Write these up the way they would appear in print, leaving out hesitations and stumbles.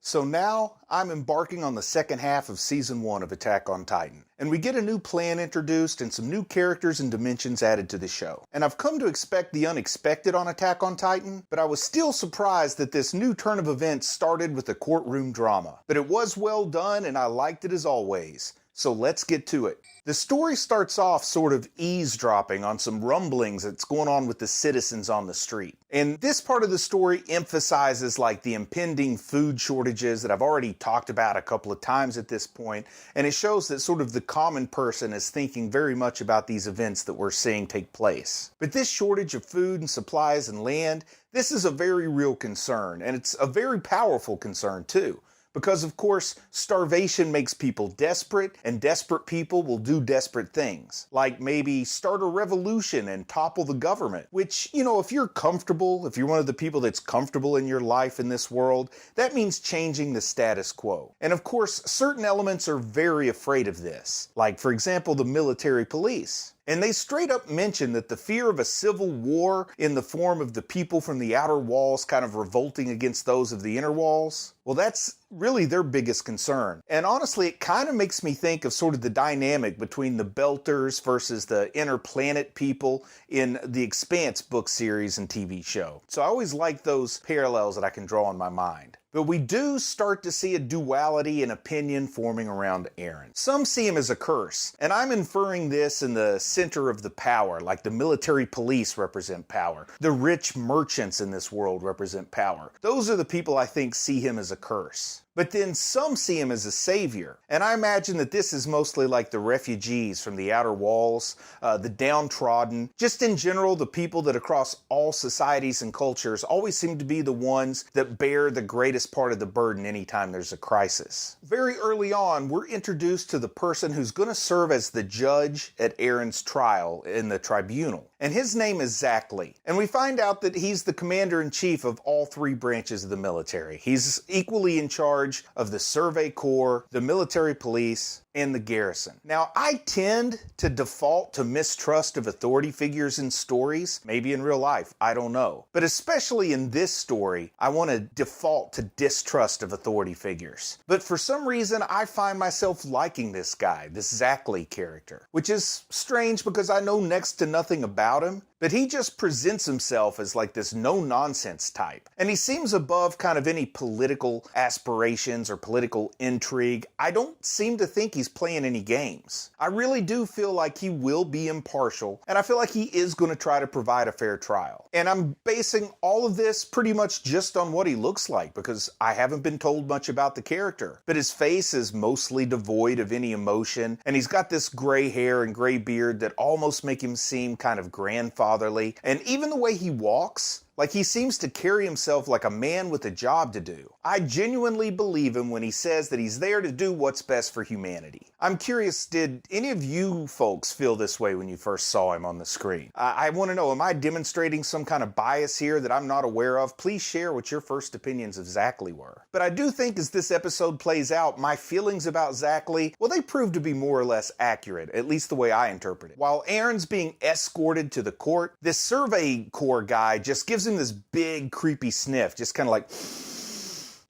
So now, I'm embarking on the second half of Season 1 of Attack on Titan, and we get a new plan introduced and some new characters and dimensions added to the show. And I've come to expect the unexpected on Attack on Titan, but I was still surprised that this new turn of events started with a courtroom drama. But it was well done, and I liked it as always. So let's get to it. The story starts off sort of eavesdropping on some rumblings that's going on with the citizens on the street. And this part of the story emphasizes like the impending food shortages that I've already talked about a couple of times at this point, and it shows that sort of the common person is thinking very much about these events that we're seeing take place. But this shortage of food and supplies and land, this is a very real concern, and it's a very powerful concern too. Because, of course, starvation makes people desperate, and desperate people will do desperate things. Like maybe start a revolution and topple the government. Which, you know, if you're comfortable, if you're one of the people that's comfortable in your life in this world, that means changing the status quo. And of course, certain elements are very afraid of this. Like, for example, the military police. And they straight up mention that the fear of a civil war in the form of the people from the outer walls kind of revolting against those of the inner walls, well, that's really their biggest concern. And honestly, it kind of makes me think of sort of the dynamic between the Belters versus the inner planet people in the Expanse book series and TV show. So I always like those parallels that I can draw in my mind. But we do start to see a duality in opinion forming around Eren. Some see him as a curse, and I'm inferring this in the center of the power, like the military police represent power. The rich merchants in this world represent power. Those are the people I think see him as a curse. But then some see him as a savior, and I imagine that this is mostly like the refugees from the outer walls, the downtrodden, just in general the people that across all societies and cultures always seem to be the ones that bear the greatest part of the burden anytime there's a crisis. Very early on, we're introduced to the person who's going to serve as the judge at Eren's trial in the tribunal, and his name is Zach Lee. And we find out that he's the commander-in-chief of all three branches of the military. He's equally in charge of the Survey Corps, the military police, and the garrison. Now, I tend to default to mistrust of authority figures in stories, maybe in real life, I don't know. But especially in this story, I want to default to distrust of authority figures. But for some reason, I find myself liking this guy, this Zach Lee character, which is strange because I know next to nothing about him, but he just presents himself as like this no-nonsense type. And he seems above kind of any political aspirations or political intrigue. I don't seem to think he's playing any games. I really do feel like he will be impartial, and I feel like he is going to try to provide a fair trial. And I'm basing all of this pretty much just on what he looks like, because I haven't been told much about the character. But his face is mostly devoid of any emotion, and he's got this gray hair and gray beard that almost make him seem kind of grandfatherly. And even the way he walks, like he seems to carry himself like a man with a job to do. I genuinely believe him when he says that he's there to do what's best for humanity. I'm curious, did any of you folks feel this way when you first saw him on the screen? I want to know, am I demonstrating some kind of bias here that I'm not aware of? Please share what your first opinions of Zach Lee were. But I do think as this episode plays out, my feelings about Zach Lee, well, they prove to be more or less accurate, at least the way I interpret it. While Eren's being escorted to the court, this Survey Corps guy just gives him this big creepy sniff, just kind of like.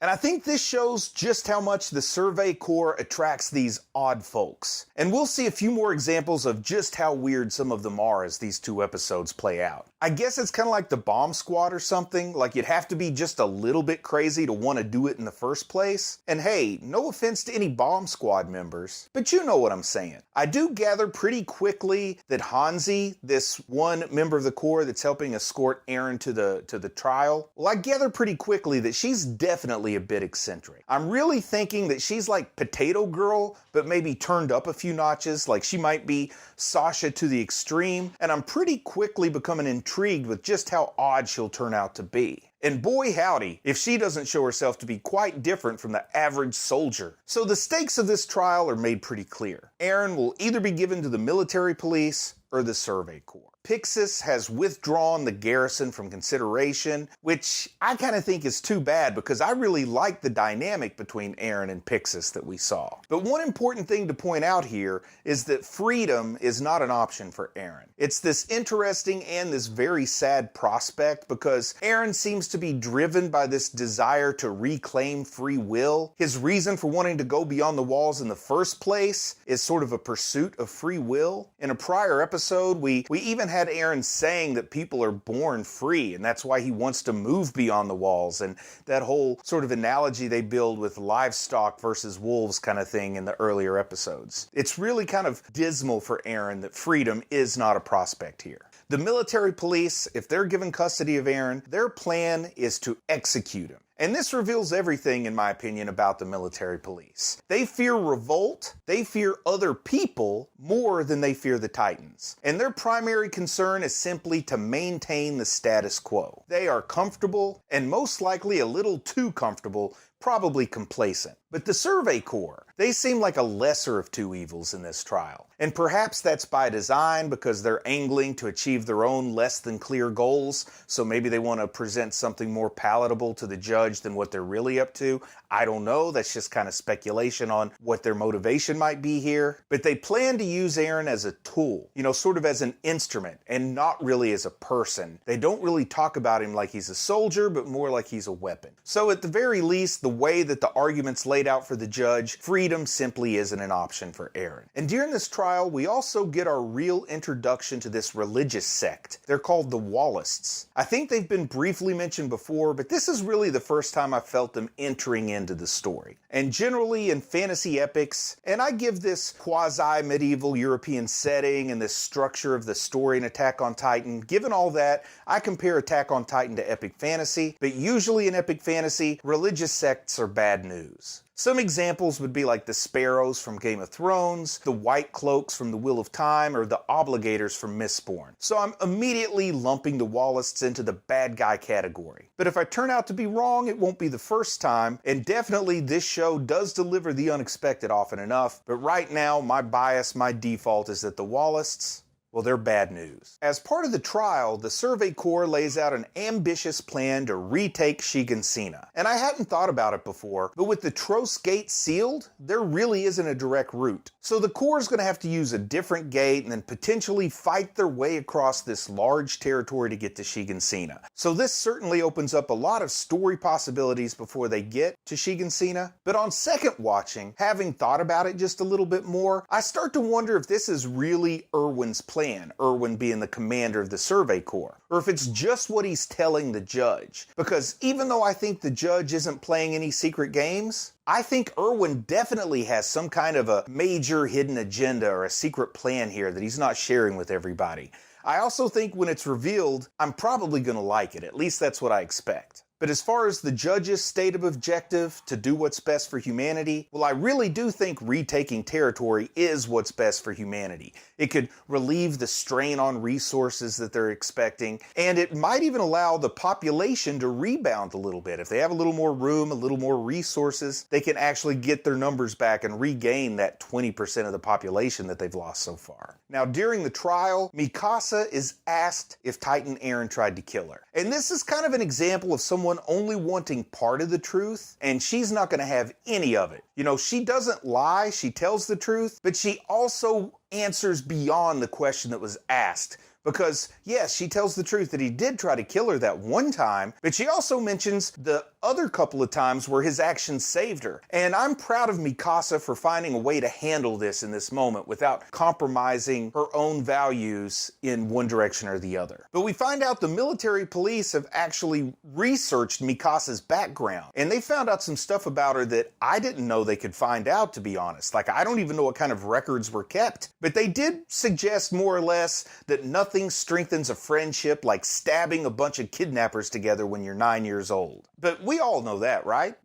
And I think this shows just how much the Survey Corps attracts these odd folks. And we'll see a few more examples of just how weird some of them are as these two episodes play out. I guess it's kind of like the Bomb Squad or something, like you'd have to be just a little bit crazy to want to do it in the first place. And hey, no offense to any Bomb Squad members, but you know what I'm saying. I do gather pretty quickly that Hanzi, this one member of the Corps that's helping escort Eren to the trial, well, I gather pretty quickly that she's definitely a bit eccentric. I'm really thinking that she's like Potato Girl, but maybe turned up a few notches, like she might be Sasha to the extreme, and I'm pretty quickly becoming intrigued with just how odd she'll turn out to be. And boy howdy, if she doesn't show herself to be quite different from the average soldier. So the stakes of this trial are made pretty clear. Eren will either be given to the military police or the Survey Corps. Pixis has withdrawn the garrison from consideration, which I kind of think is too bad because I really like the dynamic between Eren and Pixis that we saw. But one important thing to point out here is that freedom is not an option for Eren. It's this interesting and this very sad prospect because Eren seems to be driven by this desire to reclaim free will. His reason for wanting to go beyond the walls in the first place is sort of a pursuit of free will. In a prior episode, we even had Eren saying that people are born free, and that's why he wants to move beyond the walls, and that whole sort of analogy they build with livestock versus wolves kind of thing in the earlier episodes. It's really kind of dismal for Eren that freedom is not a prospect here. The military police, if they're given custody of Eren, their plan is to execute him. And this reveals everything, in my opinion, about the military police. They fear revolt, they fear other people more than they fear the Titans. And their primary concern is simply to maintain the status quo. They are comfortable, and most likely a little too comfortable, probably complacent. But the Survey Corps, they seem like a lesser of two evils in this trial. And perhaps that's by design because they're angling to achieve their own less than clear goals, so maybe they want to present something more palatable to the judge than what they're really up to. I don't know, that's just kind of speculation on what their motivation might be here. But they plan to use Eren as a tool, sort of as an instrument, and not really as a person. They don't really talk about him like he's a soldier, but more like he's a weapon. So at the very least, the way that the arguments laid out for the judge, freedom simply isn't an option for Eren. And during this trial, we also get our real introduction to this religious sect. They're called the Wallists. I think they've been briefly mentioned before, but this is really the first time I felt them entering into the story. And generally in fantasy epics, and I give this quasi-medieval European setting and this structure of the story in Attack on Titan, given all that, I compare Attack on Titan to epic fantasy, but usually in epic fantasy, religious sects are bad news. Some examples would be like the Sparrows from Game of Thrones, the White Cloaks from The Wheel of Time, or the Obligators from Mistborn. So I'm immediately lumping the Wallists into the bad guy category. But if I turn out to be wrong, it won't be the first time, and definitely this show does deliver the unexpected often enough, but right now my bias, my default is that the Wallists, well, they're bad news. As part of the trial, the Survey Corps lays out an ambitious plan to retake Shigansina. And I hadn't thought about it before, but with the Trost Gate sealed, there really isn't a direct route. So the Corps is going to have to use a different gate and then potentially fight their way across this large territory to get to Shigansina. So this certainly opens up a lot of story possibilities before they get to Shigansina. But on second watching, having thought about it just a little bit more, I start to wonder if this is really Erwin's plan. Erwin being the commander of the Survey Corps, or if it's just what he's telling the judge. Because even though I think the judge isn't playing any secret games, I think Erwin definitely has some kind of a major hidden agenda or a secret plan here that he's not sharing with everybody. I also think when it's revealed, I'm probably going to like it. At least that's what I expect. But as far as the judge's stated objective to do what's best for humanity, well, I really do think retaking territory is what's best for humanity. It could relieve the strain on resources that they're expecting, and it might even allow the population to rebound a little bit. If they have a little more room, a little more resources, they can actually get their numbers back and regain that 20% of the population that they've lost so far. Now, during the trial, Mikasa is asked if Titan Eren tried to kill her. And this is kind of an example of someone only wanting part of the truth, and she's not going to have any of it. She doesn't lie, she tells the truth, but she also answers beyond the question that was asked. Because, yes, she tells the truth that he did try to kill her that one time, but she also mentions the other couple of times where his actions saved her. And I'm proud of Mikasa for finding a way to handle this in this moment without compromising her own values in one direction or the other. But we find out the military police have actually researched Mikasa's background, and they found out some stuff about her that I didn't know they could find out, to be honest. Like, I don't even know what kind of records were kept, but they did suggest more or less that nothing strengthens a friendship like stabbing a bunch of kidnappers together when you're 9 years old. But we all know that, right?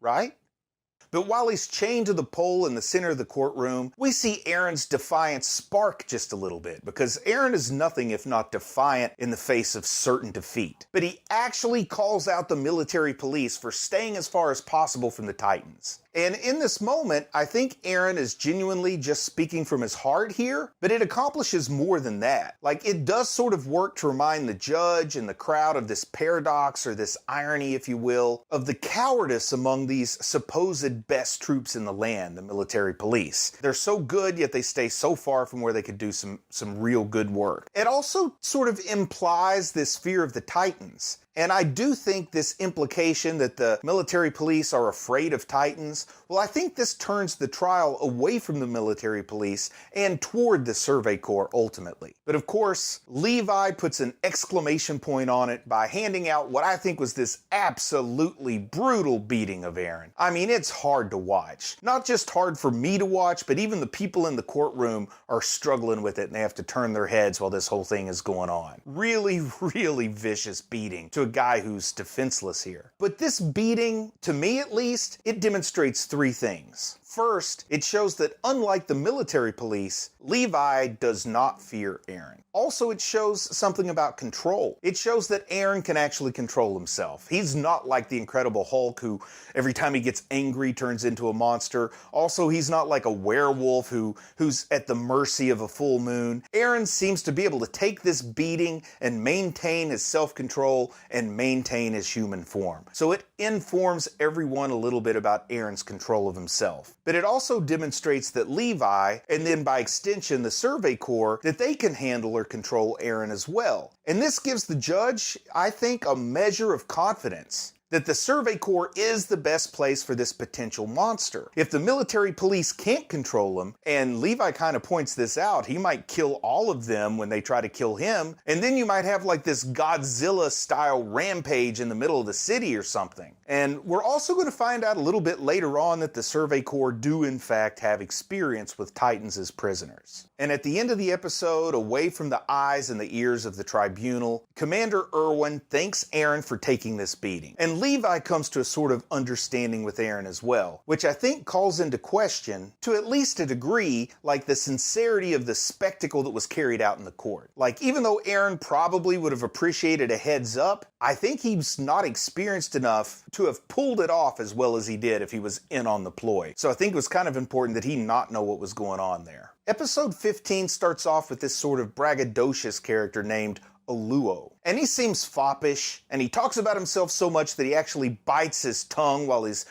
But while he's chained to the pole in the center of the courtroom, we see Aaron's defiance spark just a little bit, because Aaron is nothing if not defiant in the face of certain defeat. But he actually calls out the military police for staying as far as possible from the Titans. And in this moment, I think Aaron is genuinely just speaking from his heart here, but it accomplishes more than that. Like, it does sort of work to remind the judge and the crowd of this paradox, or this irony, if you will, of the cowardice among these supposed best troops in the land, the military police. They're so good, yet they stay so far from where they could do some real good work. It also sort of implies this fear of the Titans. And I do think this implication that the military police are afraid of Titans, well, I think this turns the trial away from the military police and toward the Survey Corps ultimately. But of course, Levi puts an exclamation point on it by handing out what I think was this absolutely brutal beating of Aaron. I mean, it's hard to watch. Not just hard for me to watch, but even the people in the courtroom are struggling with it, and they have to turn their heads while this whole thing is going on. Really, really vicious beating to a guy who's defenseless here. But this beating, to me at least, it demonstrates three things. First, it shows that unlike the military police, Levi does not fear Aaron. Also, it shows something about control. It shows that Aaron can actually control himself. He's not like the Incredible Hulk, who every time he gets angry turns into a monster. Also, he's not like a werewolf who's at the mercy of a full moon. Aaron seems to be able to take this beating and maintain his self-control and maintain his human form. So it informs everyone a little bit about Aaron's control of himself. But it also demonstrates that Levi, and then by extension the Survey Corps, that they can handle or control Aaron as well. And this gives the judge, I think, a measure of confidence that the Survey Corps is the best place for this potential monster. If the military police can't control him, and Levi kind of points this out, he might kill all of them when they try to kill him, and then you might have like this Godzilla-style rampage in the middle of the city or something. And we're also going to find out a little bit later on that the Survey Corps do in fact have experience with Titans as prisoners. And at the end of the episode, away from the eyes and the ears of the tribunal, Commander Irwin thanks Aaron for taking this beating. And Levi comes to a sort of understanding with Aaron as well, which I think calls into question, to at least a degree, like the sincerity of the spectacle that was carried out in the court. Like, even though Aaron probably would have appreciated a heads up, I think he's not experienced enough to have pulled it off as well as he did if he was in on the ploy. So I think it was kind of important that he not know what was going on there. Episode 15 starts off with this sort of braggadocious character named Oluo. And he seems foppish, and he talks about himself so much that he actually bites his tongue while he's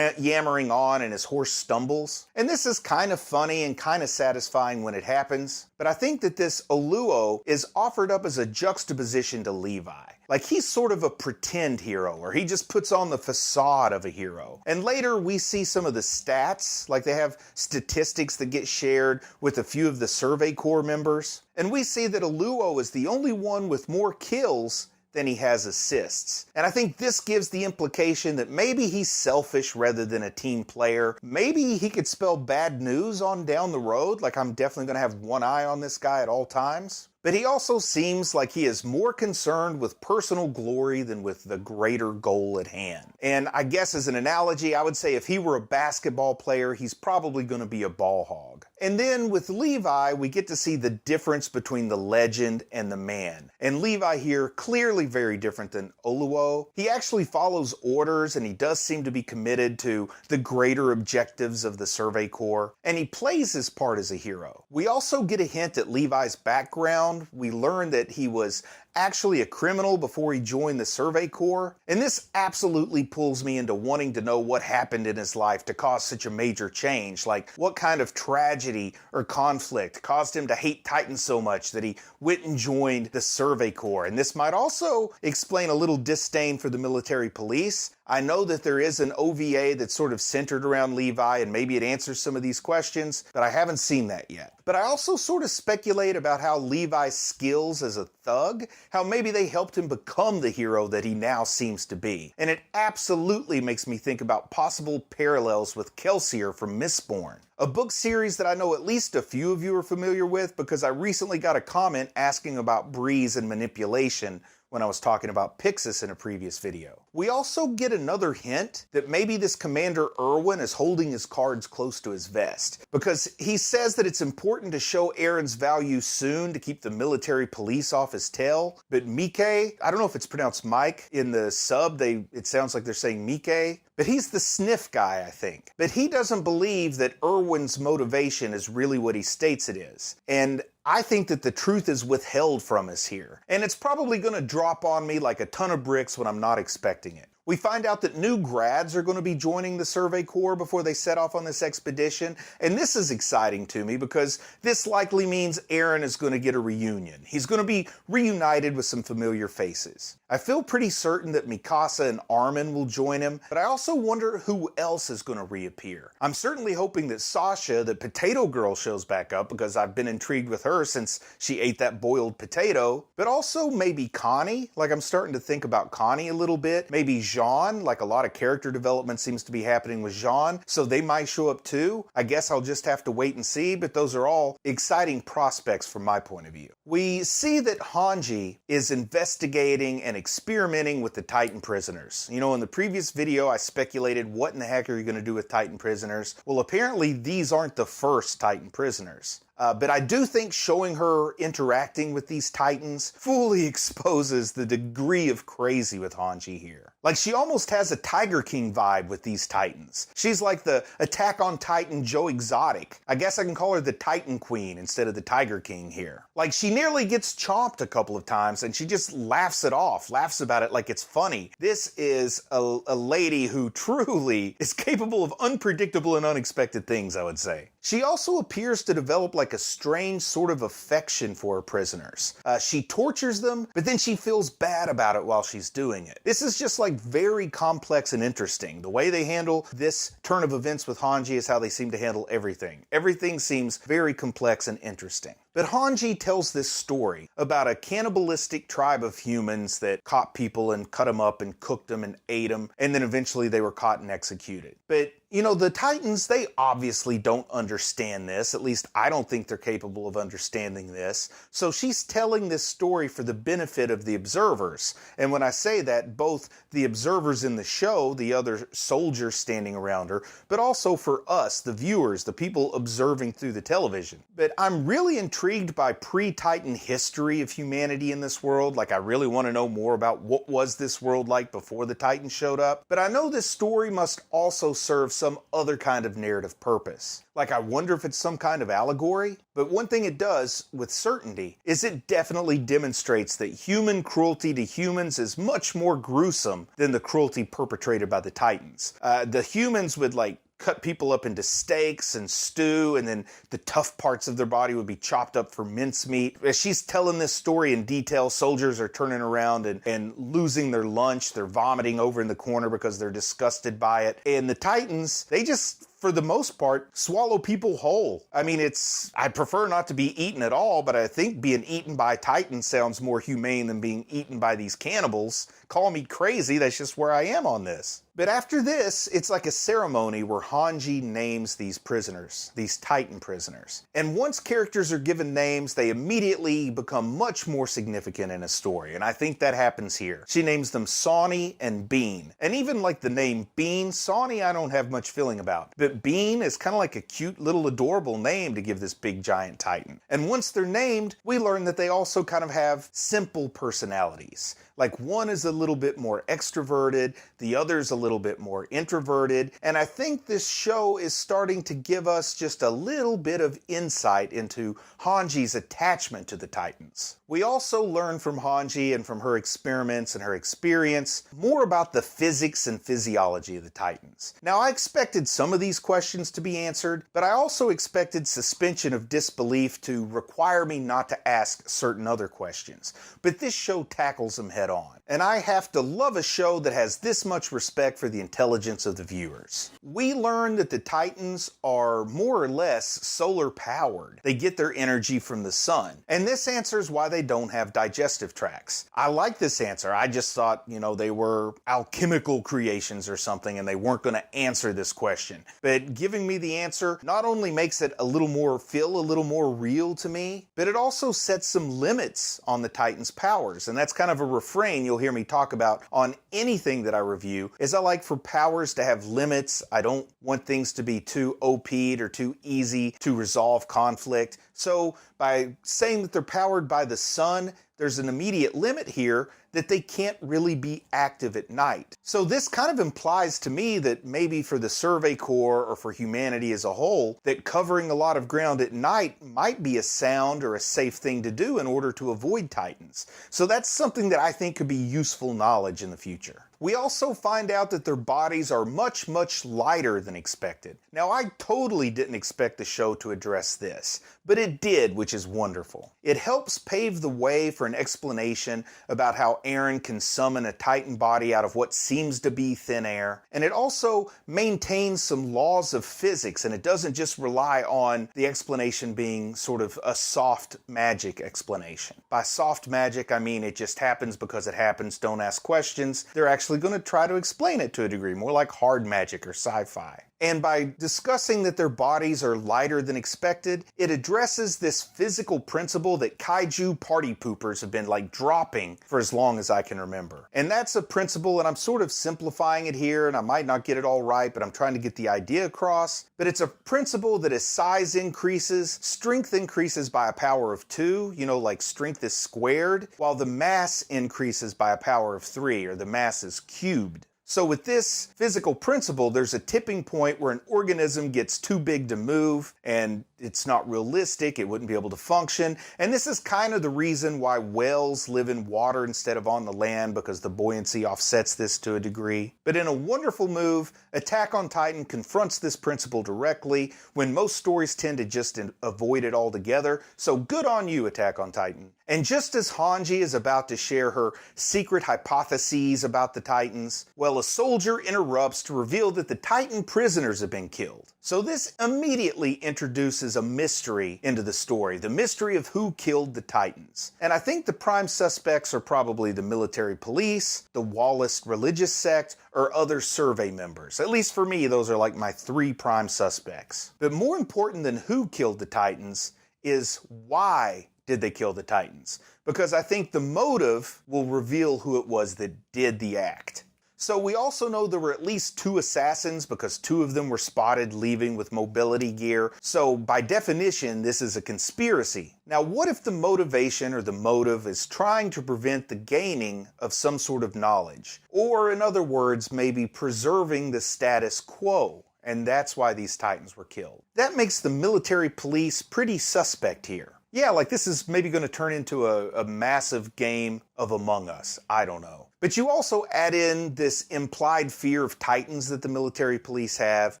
yammering on and his horse stumbles. And this is kind of funny and kind of satisfying when it happens, but I think that this Oluo is offered up as a juxtaposition to Levi. Like, he's sort of a pretend hero, or he just puts on the facade of a hero. And later we see some of the stats, like they have statistics that get shared with a few of the Survey Corps members. And we see that Oluo is the only one with more kills than he has assists. And I think this gives the implication that maybe he's selfish rather than a team player. Maybe he could spell bad news on down the road, like I'm definitely going to have one eye on this guy at all times. But he also seems like he is more concerned with personal glory than with the greater goal at hand. And I guess as an analogy, I would say if he were a basketball player, he's probably going to be a ball hog. And then with Levi, we get to see the difference between the legend and the man. And Levi here, clearly very different than Oluo. He actually follows orders, and he does seem to be committed to the greater objectives of the Survey Corps. And he plays his part as a hero. We also get a hint at Levi's background. We learn that he was actually a criminal before he joined the Survey Corps, and this absolutely pulls me into wanting to know what happened in his life to cause such a major change. Like, what kind of tragedy or conflict caused him to hate Titans so much that he went and joined the Survey Corps. And this might also explain a little disdain for the military police. I know that there is an OVA that's sort of centered around Levi, and maybe it answers some of these questions, but I haven't seen that yet. But I also sort of speculate about how Levi's skills as a thug, how maybe they helped him become the hero that he now seems to be. And it absolutely makes me think about possible parallels with Kelsier from Mistborn, a book series that I know at least a few of you are familiar with because I recently got a comment asking about breeze and manipulation when I was talking about Pixis in a previous video. We also get another hint that maybe this Commander Erwin is holding his cards close to his vest, because he says that it's important to show Eren's value soon to keep the military police off his tail, but Mike, I don't know if it's pronounced Mike, in the sub it sounds like they're saying Mike, but he's the sniff guy, I think. But he doesn't believe that Erwin's motivation is really what he states it is. And I think that the truth is withheld from us here. And it's probably going to drop on me like a ton of bricks when I'm not expecting it. We find out that new grads are going to be joining the Survey Corps before they set off on this expedition, and this is exciting to me because this likely means Eren is going to get a reunion. He's going to be reunited with some familiar faces. I feel pretty certain that Mikasa and Armin will join him, but I also wonder who else is going to reappear. I'm certainly hoping that Sasha, the potato girl, shows back up because I've been intrigued with her since she ate that boiled potato, but also maybe Connie. Like, I'm starting to think about Connie a little bit. Maybe Jean, like a lot of character development seems to be happening with Jean, so they might show up too. I guess I'll just have to wait and see, but those are all exciting prospects from my point of view. We see that Hanji is investigating and experimenting with the Titan prisoners. You know, in the previous video, I speculated what in the heck are you going to do with Titan prisoners? Well, apparently these aren't the first Titan prisoners. But I do think showing her interacting with these Titans fully exposes the degree of crazy with Hanji here. Like, she almost has a Tiger King vibe with these Titans. She's like the Attack on Titan Joe Exotic. I guess I can call her the Titan Queen instead of the Tiger King here. Like, she nearly gets chomped a couple of times and she just laughs it off, laughs about it like it's funny. This is a lady who truly is capable of unpredictable and unexpected things, I would say. She also appears to develop like a strange sort of affection for her prisoners. She tortures them, but then she feels bad about it while she's doing it. This is just like very complex and interesting. The way they handle this turn of events with Hanji is how they seem to handle everything. Everything seems very complex and interesting. But Hanji tells this story about a cannibalistic tribe of humans that caught people and cut them up and cooked them and ate them, and then eventually they were caught and executed. But you know, the Titans, they obviously don't understand this. At least I don't think they're capable of understanding this. So she's telling this story for the benefit of the observers. And when I say that, both the observers in the show, the other soldiers standing around her, but also for us, the viewers, the people observing through the television. But I'm really intrigued by pre-Titan history of humanity in this world. Like, I really want to know more about what was this world like before the Titans showed up. But I know this story must also serve some other kind of narrative purpose. Like, I wonder if it's some kind of allegory. But one thing it does, with certainty, is it definitely demonstrates that human cruelty to humans is much more gruesome than the cruelty perpetrated by the Titans. The humans would, like, cut people up into steaks and stew, and then the tough parts of their body would be chopped up for mincemeat. As she's telling this story in detail, soldiers are turning around and losing their lunch. They're vomiting over in the corner because they're disgusted by it. And the Titans, they just, for the most part, swallow people whole. I mean, I prefer not to be eaten at all, but I think being eaten by Titans sounds more humane than being eaten by these cannibals. Call me crazy, that's just where I am on this. But after this, it's like a ceremony where Hanji names these prisoners, these Titan prisoners. And once characters are given names, they immediately become much more significant in a story, and I think that happens here. She names them Sawney and Bean. And even like the name Bean, Sawney I don't have much feeling about. But Bean is kind of like a cute little adorable name to give this big giant Titan. And once they're named, we learn that they also kind of have simple personalities. Like, one is a little bit more extroverted, the other's a little bit more introverted, and I think this show is starting to give us just a little bit of insight into Hanji's attachment to the Titans. We also learn from Hanji and from her experiments and her experience more about the physics and physiology of the Titans. Now, I expected some of these questions to be answered, but I also expected suspension of disbelief to require me not to ask certain other questions. But this show tackles them head on. And I have to love a show that has this much respect for the intelligence of the viewers. We learn that the Titans are more or less solar powered. They get their energy from the sun. And this answers why they don't have digestive tracts. I like this answer. I just thought, you know, they were alchemical creations or something and they weren't going to answer this question. But but giving me the answer not only makes it feel a little more real to me, but it also sets some limits on the Titans' powers. And that's kind of a refrain you'll hear me talk about on anything that I review, is I like for powers to have limits. I don't want things to be too OP'd or too easy to resolve conflict. So by saying that they're powered by the sun, there's an immediate limit here that they can't really be active at night. So this kind of implies to me that maybe for the Survey Corps or for humanity as a whole, that covering a lot of ground at night might be a sound or a safe thing to do in order to avoid Titans. So that's something that I think could be useful knowledge in the future. We also find out that their bodies are much, much lighter than expected. Now, I totally didn't expect the show to address this, but it did, which is wonderful. It helps pave the way for an explanation about how Eren can summon a Titan body out of what seems to be thin air, and it also maintains some laws of physics, and it doesn't just rely on the explanation being sort of a soft magic explanation. By soft magic, I mean it just happens because it happens, don't ask questions. They're actually going to try to explain it to a degree, more like hard magic or sci-fi. And by discussing that their bodies are lighter than expected, it addresses this physical principle that kaiju party poopers have been dropping for as long as I can remember. And that's a principle, and I'm sort of simplifying it here, and I might not get it all right, but I'm trying to get the idea across. But it's a principle that as size increases, strength increases by a power of 2, like strength is squared, while the mass increases by a power of 3, or the mass is cubed. So with this physical principle, there's a tipping point where an organism gets too big to move, and it's not realistic, it wouldn't be able to function. And this is kind of the reason why whales live in water instead of on the land, because the buoyancy offsets this to a degree. But in a wonderful move, Attack on Titan confronts this principle directly, when most stories tend to just avoid it altogether. So good on you, Attack on Titan. And just as Hanji is about to share her secret hypotheses about the Titans, well, a soldier interrupts to reveal that the Titan prisoners have been killed. So this immediately introduces a mystery into the story, the mystery of who killed the Titans. And I think the prime suspects are probably the military police, the Wallist religious sect, or other survey members. At least for me, those are my 3 prime suspects. But more important than who killed the Titans is why did they kill the Titans? Because I think the motive will reveal who it was that did the act. So we also know there were at least 2 assassins because 2 of them were spotted leaving with mobility gear. So by definition, this is a conspiracy. Now, what if the motivation or the motive is trying to prevent the gaining of some sort of knowledge? Or in other words, maybe preserving the status quo. And that's why these Titans were killed. That makes the military police pretty suspect here. Yeah, this is maybe going to turn into a massive game of Among Us. I don't know. But you also add in this implied fear of Titans that the military police have.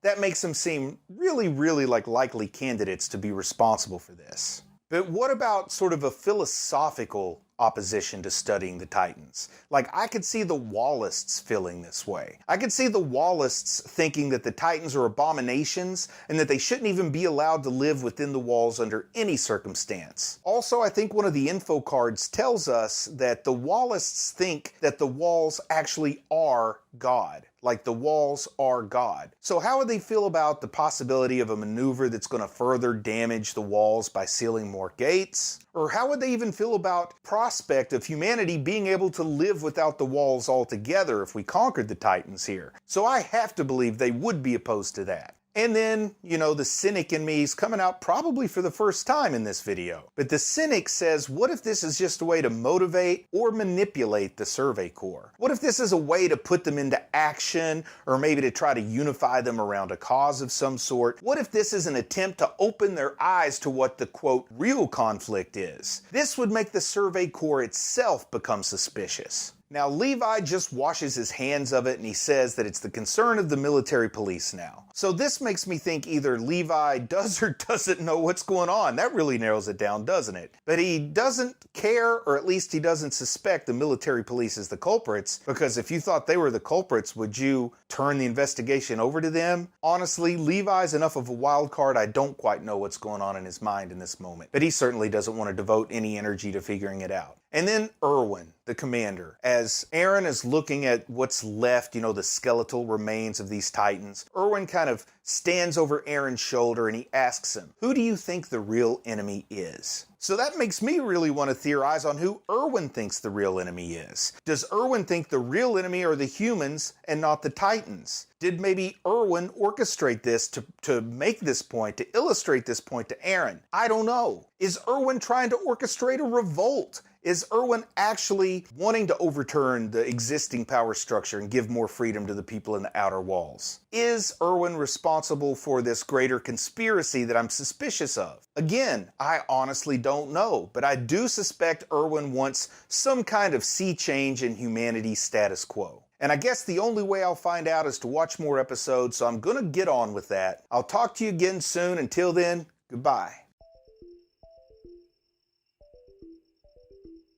That makes them seem really, really likely candidates to be responsible for this. But what about sort of a philosophical opposition to studying the Titans? I could see the Wallists feeling this way. I could see the Wallists thinking that the Titans are abominations and that they shouldn't even be allowed to live within the walls under any circumstance. Also, I think one of the info cards tells us that the Wallists think that the walls actually are God. The walls are God. So how would they feel about the possibility of a maneuver that's going to further damage the walls by sealing more gates? Or how would they even feel about prospect of humanity being able to live without the walls altogether if we conquered the Titans here? So I have to believe they would be opposed to that. And then, the cynic in me is coming out probably for the first time in this video. But the cynic says, what if this is just a way to motivate or manipulate the Survey Corps? What if this is a way to put them into action, or maybe to try to unify them around a cause of some sort? What if this is an attempt to open their eyes to what the, quote, real conflict is? This would make the Survey Corps itself become suspicious. Now, Levi just washes his hands of it and he says that it's the concern of the military police now. So this makes me think either Levi does or doesn't know what's going on. That really narrows it down, doesn't it? But he doesn't care, or at least he doesn't suspect the military police as the culprits, because if you thought they were the culprits, would you turn the investigation over to them? Honestly, Levi's enough of a wild card, I don't quite know what's going on in his mind in this moment. But he certainly doesn't want to devote any energy to figuring it out. And then Erwin, the commander, as Eren is looking at what's left, the skeletal remains of these Titans, Erwin kind of stands over Aaron's shoulder and he asks him, "Who do you think the real enemy is?" So that makes me really want to theorize on who Erwin thinks the real enemy is. Does Erwin think the real enemy are the humans and not the Titans? Did maybe Erwin orchestrate this to make this point, to illustrate this point to Aaron? I don't know. Is Erwin trying to orchestrate a revolt? Is Erwin actually wanting to overturn the existing power structure and give more freedom to the people in the outer walls? Is Erwin responsible for this greater conspiracy that I'm suspicious of? Again, I honestly don't know, but I do suspect Erwin wants some kind of sea change in humanity's status quo. And I guess the only way I'll find out is to watch more episodes, so I'm gonna get on with that. I'll talk to you again soon. Until then, goodbye.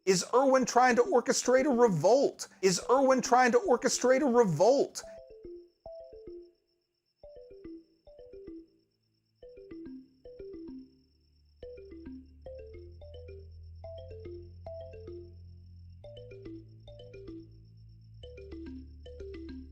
Is Erwin trying to orchestrate a revolt? Is Erwin trying to orchestrate a revolt?